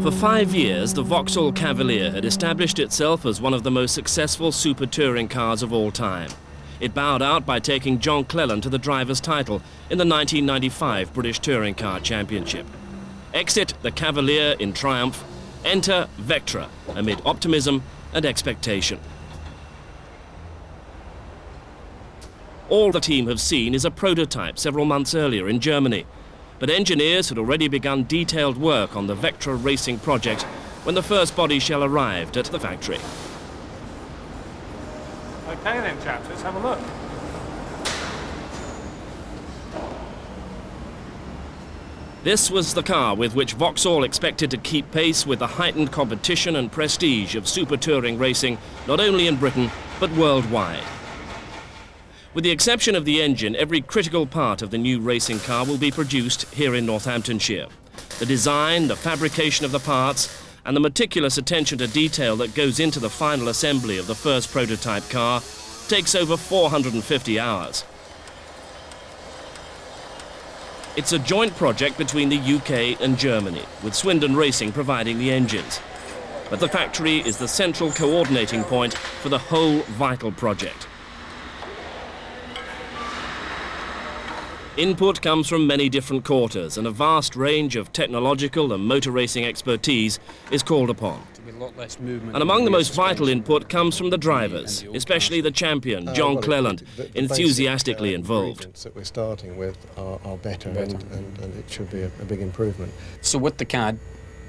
For 5 years, the Vauxhall Cavalier had established itself as one of the most successful super touring cars of all time. It bowed out by taking John Cleland to the driver's title in the 1995 British Touring Car Championship. Exit the Cavalier in triumph, enter Vectra amid optimism and expectation. All the team have seen is a prototype several months earlier in Germany, but engineers had already begun detailed work on the Vectra racing project when the first body shell arrived at the factory. Okay then, chaps, let's have a look. This was the car with which Vauxhall expected to keep pace with the heightened competition and prestige of super touring racing, not only in Britain, but worldwide. With the exception of the engine, every critical part of the new racing car will be produced here in Northamptonshire. The design, the fabrication of the parts, and the meticulous attention to detail that goes into the final assembly of the first prototype car takes over 450 hours. It's a joint project between the UK and Germany, with Swindon Racing providing the engines. But the factory is the central coordinating point for the whole vital project. Input comes from many different quarters, and a vast range of technological and motor racing expertise is called upon. And among the most vital input comes from the drivers, especially the champion, John Cleland, enthusiastically involved. That we're starting with are better. And it should be a big improvement. So with the CAD,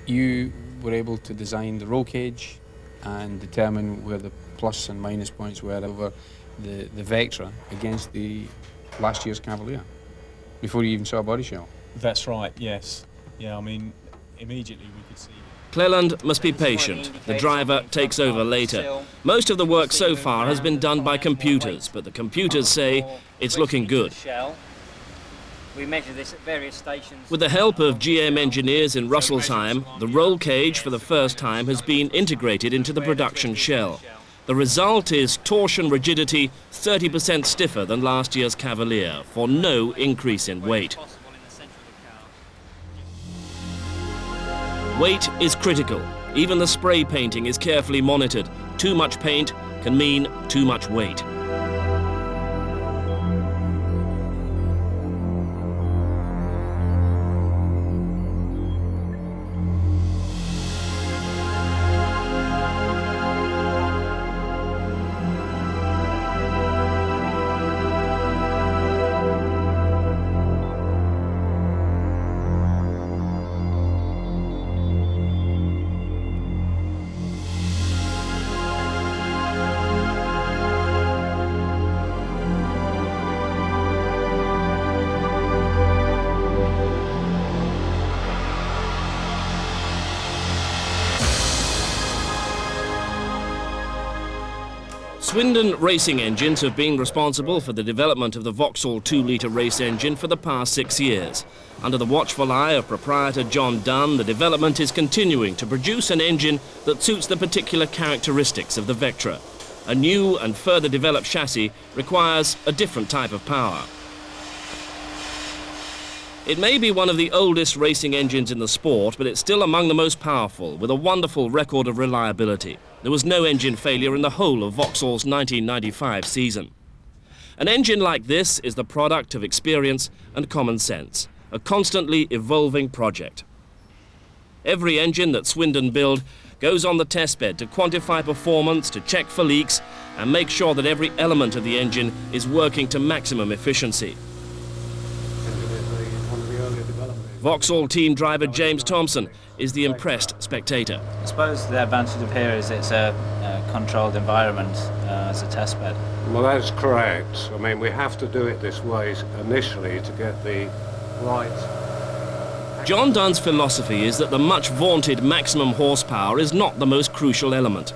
you were able to design the roll cage and determine where the plus and minus points were over the Vectra against the last year's Cavalier, before you even saw a body shell. That's right, yes. Yeah, I mean, immediately we could see... Cleland must be patient. The driver takes over later. Most of the work so far has been done by computers, but the computers say it's looking good. We measure this at various stations. With the help of GM engineers in Russellsheim, the roll cage for the first time has been integrated into the production shell. The result is torsion rigidity 30% stiffer than last year's Cavalier, for no increase in weight. Weight is critical. Even the spray painting is carefully monitored. Too much paint can mean too much weight. Swindon Racing Engines have been responsible for the development of the Vauxhall 2-litre race engine for the past 6 years. Under the watchful eye of proprietor John Dunn, the development is continuing to produce an engine that suits the particular characteristics of the Vectra. A new and further developed chassis requires a different type of power. It may be one of the oldest racing engines in the sport, but it's still among the most powerful, with a wonderful record of reliability. There was no engine failure in the whole of Vauxhall's 1995 season. An engine like this is the product of experience and common sense, a constantly evolving project. Every engine that Swindon build goes on the testbed to quantify performance, to check for leaks, and make sure that every element of the engine is working to maximum efficiency. Vauxhall team driver James Thompson is the impressed spectator. I suppose the advantage of here is it's a controlled environment as a test bed. Well, that's correct. I mean, we have to do it this way initially to get the right... John Dunn's philosophy is that the much vaunted maximum horsepower is not the most crucial element.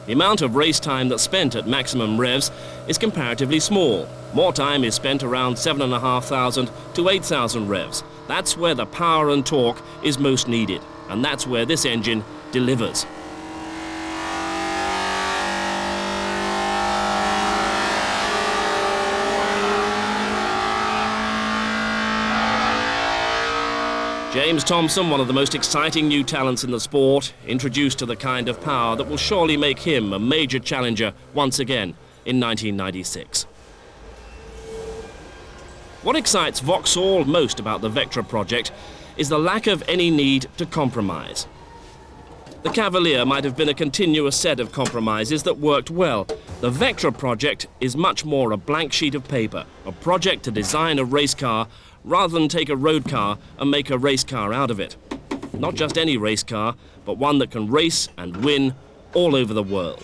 The amount of race time that's spent at maximum revs is comparatively small. More time is spent around 7,500 to 8,000 revs. That's where the power and torque is most needed, and that's where this engine delivers. James Thompson, one of the most exciting new talents in the sport, introduced to the kind of power that will surely make him a major challenger once again in 1996. What excites Vauxhall most about the Vectra project is the lack of any need to compromise. The Cavalier might have been a continuous set of compromises that worked well. The Vectra project is much more a blank sheet of paper, a project to design a race car rather than take a road car and make a race car out of it. Not just any race car, but one that can race and win all over the world.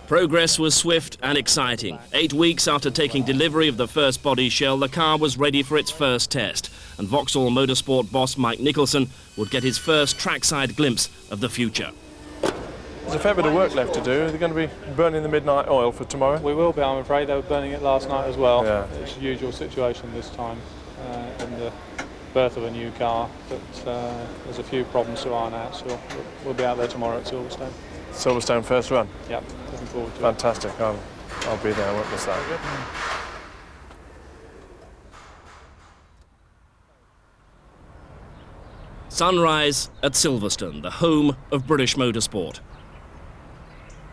Progress was swift and exciting. 8 weeks after taking delivery of the first body shell, the car was ready for its first test, and Vauxhall Motorsport boss Mike Nicholson would get his first trackside glimpse of the future. There's a fair bit of work left to do. Are they going to be burning the midnight oil for tomorrow? We will be, I'm afraid. They were burning it last night as well. Yeah. It's a usual situation this time in the birth of a new car, but there's a few problems to iron out, so we'll be out there tomorrow at Silverstone. Silverstone first run? Yep, looking forward to it. Fantastic. I'll be there, I won't miss that. Sunrise at Silverstone, the home of British motorsport.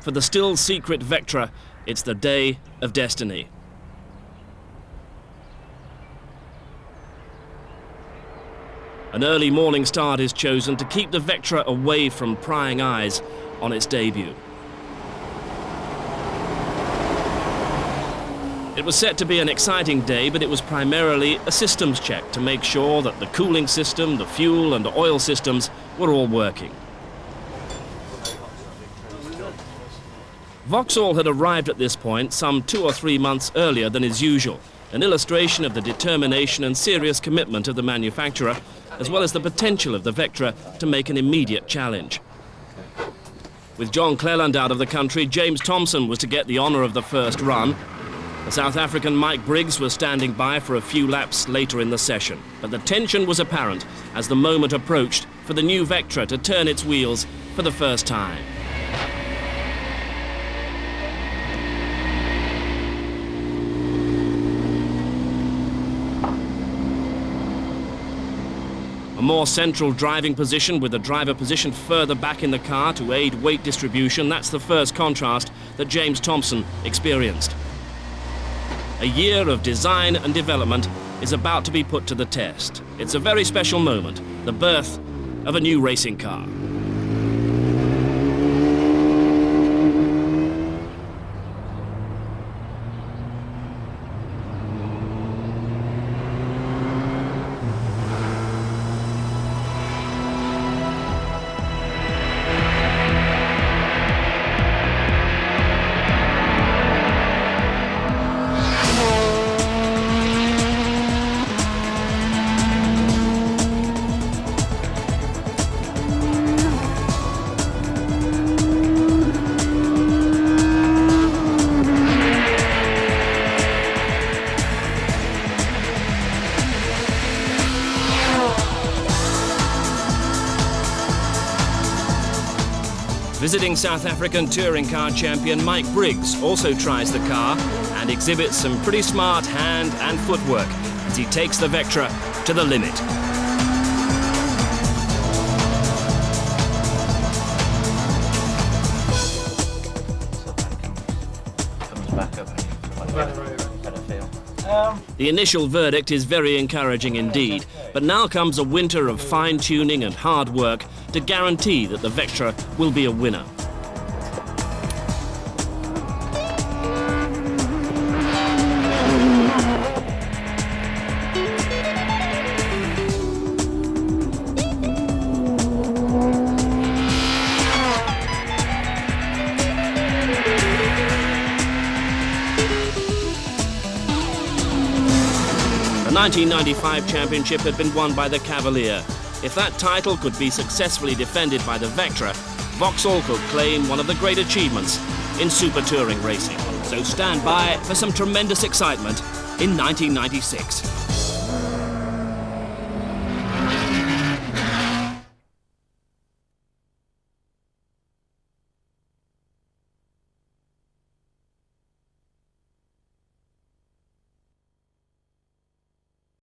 For the still secret Vectra, it's the day of destiny. An early morning start is chosen to keep the Vectra away from prying eyes on its debut. It was set to be an exciting day, but it was primarily a systems check to make sure that the cooling system, the fuel and oil systems were all working. Vauxhall had arrived at this point some 2 or 3 months earlier than is usual, an illustration of the determination and serious commitment of the manufacturer, as well as the potential of the Vectra to make an immediate challenge. With John Cleland out of the country, James Thompson was to get the honour of the first run. The South African Mike Briggs was standing by for a few laps later in the session, but the tension was apparent as the moment approached for the new Vectra to turn its wheels for the first time. A more central driving position with the driver positioned further back in the car to aid weight distribution, that's the first contrast that James Thompson experienced. A year of design and development is about to be put to the test. It's a very special moment, the birth of a new racing car. Visiting South African touring car champion Mike Briggs also tries the car and exhibits some pretty smart hand and footwork as he takes the Vectra to the limit. The initial verdict is very encouraging indeed, but now comes a winter of fine-tuning and hard work to guarantee that the Vectra will be a winner. The 1995 championship had been won by the Cavalier. If that title could be successfully defended by the Vectra, Vauxhall could claim one of the great achievements in super touring racing. So stand by for some tremendous excitement in 1996.